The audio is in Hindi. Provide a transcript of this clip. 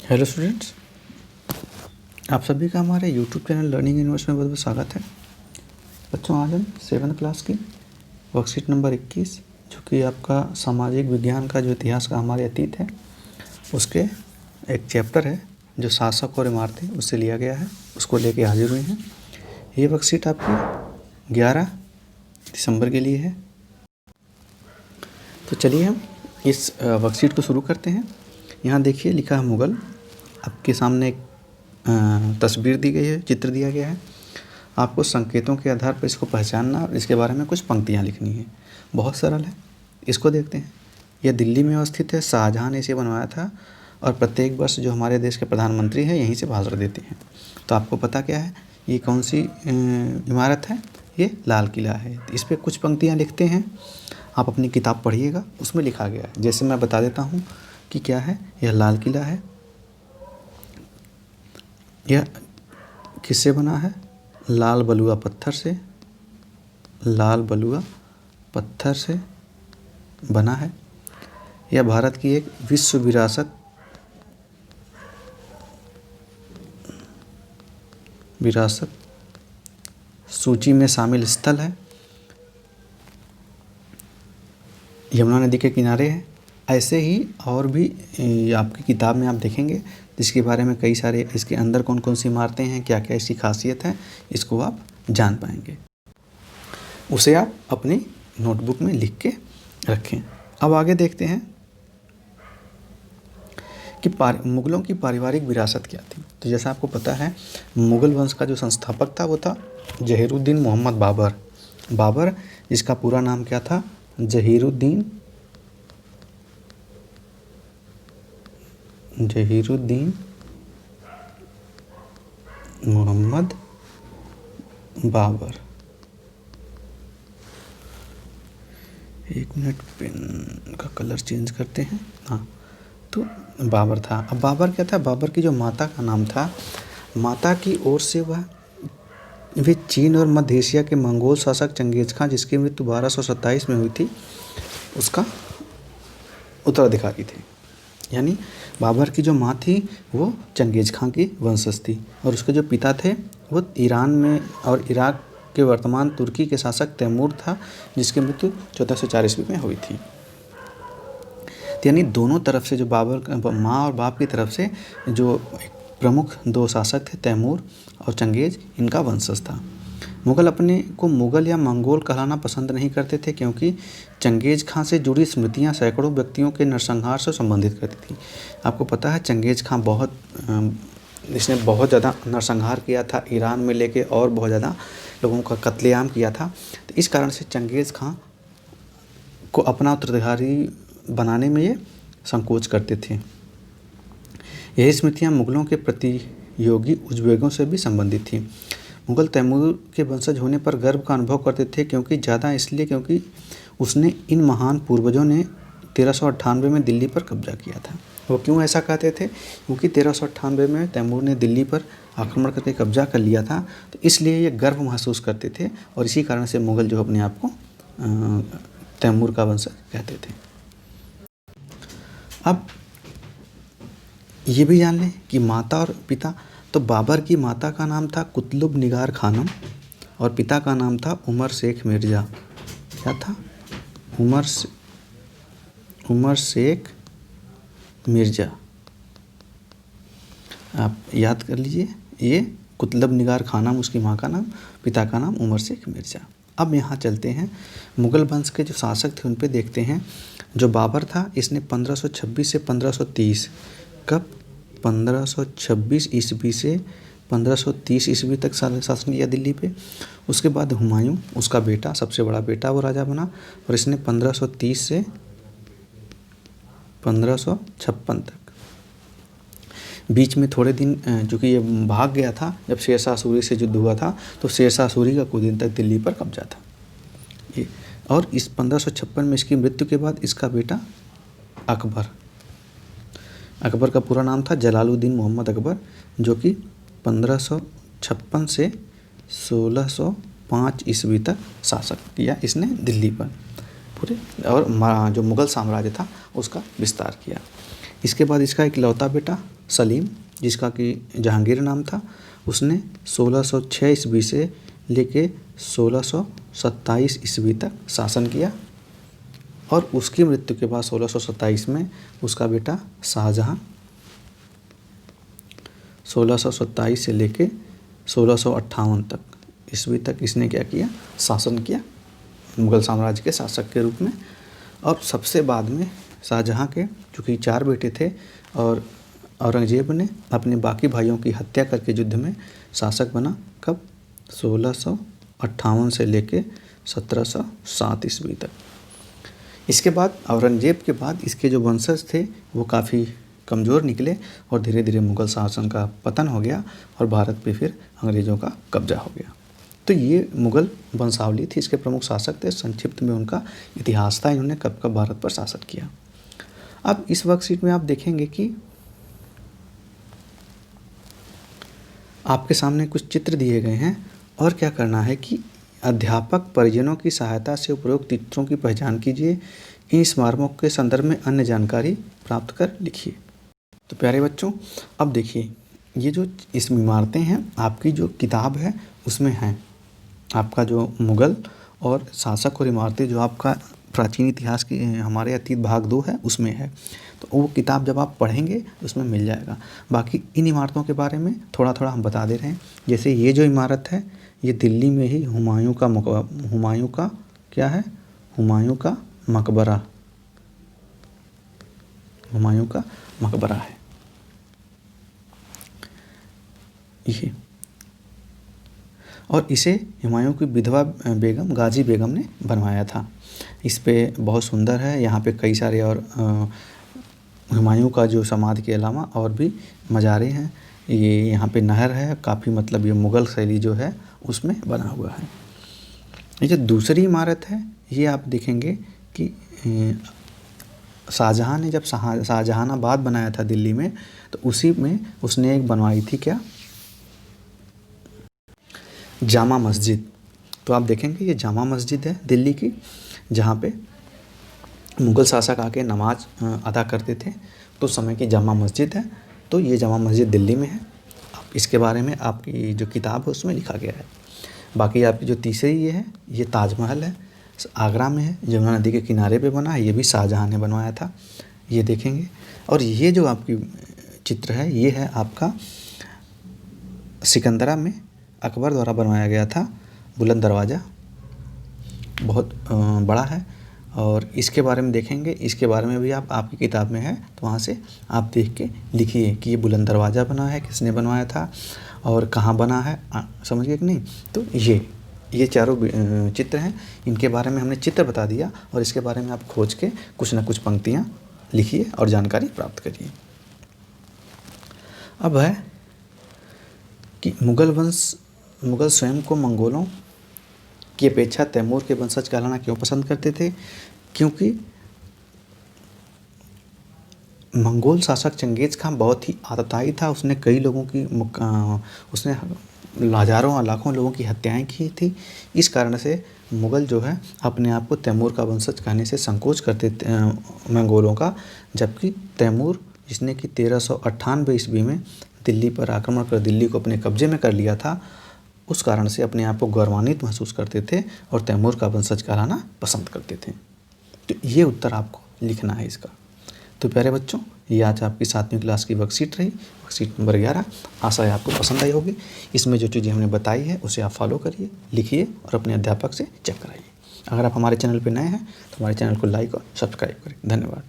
हेलो स्टूडेंट्स, आप सभी का हमारे यूट्यूब चैनल लर्निंग यूनिवर्स में बहुत बहुत स्वागत है। बच्चों, आज हम 7th क्लास की वर्कशीट नंबर 21 जो कि आपका सामाजिक विज्ञान का जो इतिहास का हमारे अतीत है उसके एक चैप्टर है जो शासक और इमारतें उससे लिया गया है, उसको लेके हाजिर हुए हैं। ये वर्कशीट आपकी 11 दिसंबर के लिए है। तो चलिए हम इस वर्कशीट को शुरू करते हैं। यहाँ देखिए लिखा है मुग़ल। आपके सामने एक तस्वीर दी गई है, चित्र दिया गया है। आपको संकेतों के आधार पर इसको पहचानना और इसके बारे में कुछ पंक्तियाँ लिखनी है। बहुत सरल है, इसको देखते हैं। यह दिल्ली में अवस्थित है। शाहजहाँ ने इसे बनवाया था और प्रत्येक वर्ष जो हमारे देश के प्रधानमंत्री हैं यहीं से भाषण देते हैं। तो आपको पता क्या है ये कौन सी इमारत है? ये लाल किला है। तो इस पर कुछ पंक्तियाँ लिखते हैं, आप अपनी किताब पढ़िएगा, उसमें लिखा गया है। जैसे मैं बता देता हूँ कि क्या है। यह लाल किला है। यह किससे बना है? लाल बलुआ पत्थर से। लाल बलुआ पत्थर से बना है। यह भारत की एक विश्व विरासत सूची में शामिल स्थल है। यमुना नदी के किनारे है। ऐसे ही और भी आपकी किताब में आप देखेंगे जिसके बारे में कई सारे, इसके अंदर कौन कौन सी इमारतें हैं, क्या क्या इसकी खासियत है, इसको आप जान पाएंगे। उसे आप अपनी नोटबुक में लिख के रखें। अब आगे देखते हैं कि मुग़लों की पारिवारिक विरासत क्या थी। तो जैसा आपको पता है मुग़ल वंश का जो संस्थापक था वो था जहीरुद्दीन मोहम्मद बाबर। बाबर जिसका पूरा नाम क्या था? जहीरुद्दीन मोहम्मद बाबर। एक मिनट, पेन का कलर चेंज करते हैं। हाँ, तो बाबर था। अब बाबर क्या था? बाबर की जो माता का नाम था, माता की ओर से वे चीन और मध्य एशिया के मंगोल शासक चंगेज़ खां, जिसकी मृत्यु 1227 में हुई थी, उसका उत्तराधिकारी थे। यानी बाबर की जो माँ थी वो चंगेज़ खां की वंशज थी और उसके जो पिता थे वो ईरान में और इराक के वर्तमान तुर्की के शासक तैमूर था, जिसकी मृत्यु 1404 ईस्वी में हुई थी। यानी दोनों तरफ से जो बाबर माँ और बाप की तरफ से जो प्रमुख दो शासक थे तैमूर और चंगेज़, इनका वंशज था। मुग़ल अपने को मुग़ल या मंगोल कहलाना पसंद नहीं करते थे क्योंकि चंगेज़ खां से जुड़ी स्मृतियां सैकड़ों व्यक्तियों के नरसंहार से संबंधित करती थी। आपको पता है चंगेज़ खां इसने बहुत ज़्यादा नरसंहार किया था ईरान में लेके, और बहुत ज़्यादा लोगों का कत्लेआम किया था। तो इस कारण से चंगेज़ खां को अपना उत्तराधिकारी बनाने में ये संकोच करते थे। यही स्मृतियाँ मुग़लों के प्रतियोगी उज़्बेकों से भी संबंधित थी। मुग़ल तैमूर के वंशज होने पर गर्व का अनुभव करते थे, क्योंकि उसने इन महान पूर्वजों ने 1398 में दिल्ली पर कब्जा किया था। वो क्यों ऐसा कहते थे? क्योंकि 1398 में तैमूर ने दिल्ली पर आक्रमण करके कब्जा कर लिया था, तो इसलिए ये गर्व महसूस करते थे और इसी कारण से मुग़ल जो अपने आप को तैमूर का वंशज कहते थे। अब ये भी जान लें कि माता और पिता, तो बाबर की माता का नाम था कुतुब निगार खानम और पिता का नाम था उमर शेख मिर्ज़ा। क्या था? उमर शेख मिर्ज़ा। आप याद कर लीजिए, ये कुतुब निगार खानम उसकी माँ का नाम, पिता का नाम उमर शेख मिर्ज़ा। अब यहाँ चलते हैं मुग़ल वंश के जो शासक थे उन पे देखते हैं। जो बाबर था इसने 1526 से 1530, कब? 1526 ईस्वी से 1530 ईस्वी तक शासन किया दिल्ली पे। उसके बाद हुमायूं, उसका बेटा, सबसे बड़ा बेटा, वो राजा बना और इसने 1530 से 1556 तक, बीच में थोड़े दिन चूँकि ये भाग गया था जब शेरशाह सूरी से युद्ध हुआ था, तो शेरशाह सूरी का कुछ दिन तक दिल्ली पर कब्जा था ये। और इस 1556 में इसकी मृत्यु के बाद इसका बेटा अकबर का पूरा नाम था जलालुद्दीन मोहम्मद अकबर, जो कि 1556 से 1605 ईस्वी तक शासक किया इसने दिल्ली पर पूरे, और जो मुग़ल साम्राज्य था उसका विस्तार किया। इसके बाद इसका इकलौता बेटा सलीम, जिसका कि जहांगीर नाम था, उसने 1606 ईस्वी से लेके 1627 ईस्वी तक शासन किया और उसकी मृत्यु के बाद 1627 में उसका बेटा शाहजहां 1627 से लेके 1658 तक ईस्वी तक इसने क्या किया, शासन किया मुग़ल साम्राज्य के शासक के रूप में। और सबसे बाद में शाहजहां के चूँकि 4 बेटे थे और औरंगज़ेब ने अपने बाकी भाइयों की हत्या करके युद्ध में शासक बना। कब? 1658 से लेके 1707 ईस्वी तक। इसके बाद औरंगज़ेब के बाद इसके जो वंशज थे वो काफ़ी कमज़ोर निकले और धीरे धीरे मुग़ल शासन का पतन हो गया और भारत पे फिर अंग्रेज़ों का कब्जा हो गया। तो ये मुग़ल वंशावली थी, इसके प्रमुख शासक थे, संक्षिप्त में उनका इतिहास था, इन्होंने कब कब भारत पर शासन किया। अब इस वर्कशीट में आप देखेंगे कि आपके सामने कुछ चित्र दिए गए हैं और क्या करना है कि अध्यापक परिजनों की सहायता से उपरोक्त चित्रों की पहचान कीजिए। इन स्मारकों के संदर्भ में अन्य जानकारी प्राप्त कर लिखिए। तो प्यारे बच्चों, अब देखिए ये जो इस इमारतें हैं आपकी जो किताब है उसमें हैं। आपका जो मुग़ल और शासक और इमारतें जो आपका प्राचीन इतिहास की हमारे अतीत भाग 2 है उसमें है। तो वो किताब जब आप पढ़ेंगे उसमें मिल जाएगा। बाकी इन इमारतों के बारे में थोड़ा थोड़ा हम बता दे रहे हैं। जैसे ये जो इमारत है ये दिल्ली में ही हुमायूं का क्या है, हुमायूं का मकबरा है ये। और इसे हुमायूं की विधवा बेगम गाजी बेगम ने बनवाया था। इस पे बहुत सुंदर है, यहाँ पे कई सारे और हुमायूं का जो समाधि के अलावा और भी मज़ारे हैं। ये यहाँ पे नहर है, काफ़ी मतलब ये मुग़ल शैली जो है उसमें बना हुआ है। ये जो दूसरी इमारत है ये आप देखेंगे कि शाहजहां ने जब शाहजहानाबाद बनाया था दिल्ली में, तो उसी में उसने एक बनवाई थी क्या, जामा मस्जिद। तो आप देखेंगे ये जामा मस्जिद है दिल्ली की, जहाँ पे मुग़ल शासक आके नमाज अदा करते थे, तो समय की जामा मस्जिद है। तो ये जामा मस्जिद दिल्ली में है। आप इसके बारे में आपकी जो किताब है उसमें लिखा गया है। बाकी आपकी जो तीसरी ये है, ये ताजमहल है, आगरा में है, यमुना नदी के किनारे पे बना है, ये भी शाहजहां ने बनवाया था, ये देखेंगे। और ये जो आपकी चित्र है ये है आपका सिकंदरा में अकबर द्वारा बनवाया गया था, बुलंद दरवाज़ा, बहुत बड़ा है। और इसके बारे में देखेंगे, इसके बारे में भी आपकी किताब में है, तो वहाँ से आप देख के लिखिए कि ये बुलंद दरवाज़ा बना है, किसने बनवाया था और कहाँ बना है, समझ गए कि नहीं। तो ये चारों चित्र हैं, इनके बारे में हमने चित्र बता दिया और इसके बारे में आप खोज के कुछ ना कुछ पंक्तियाँ लिखिए और जानकारी प्राप्त करिए। अब है कि मुग़ल स्वयं को मंगोलों की अपेक्षा तैमूर के वंशज कहलाना क्यों पसंद करते थे? क्योंकि मंगोल शासक चंगेज़ खान बहुत ही आतताई था। उसने कई लोगों की उसने हज़ारों और लाखों लोगों की हत्याएं की थी। इस कारण से मुग़ल जो है अपने आप को तैमूर का वंशज कहने से संकोच करते थे मंगोलों का। जबकि तैमूर, जिसने कि 1398 ईस्वी में दिल्ली पर आक्रमण कर दिल्ली को अपने कब्जे में कर लिया था, उस कारण से अपने आप को गौरवान्वित महसूस करते थे और तैमूर का वंशज कहलाना पसंद करते थे। तो ये उत्तर आपको लिखना है इसका। तो प्यारे बच्चों, ये आज आपकी 7वीं क्लास की वर्कशीट रही, वर्कशीट नंबर 11। आशा है आपको पसंद आई होगी। इसमें जो चीज़ें हमने बताई है उसे आप फॉलो करिए, लिखिए और अपने अध्यापक से चेक कराइए। अगर आप हमारे चैनल पर नए हैं तो हमारे चैनल को लाइक और सब्सक्राइब करें। धन्यवाद।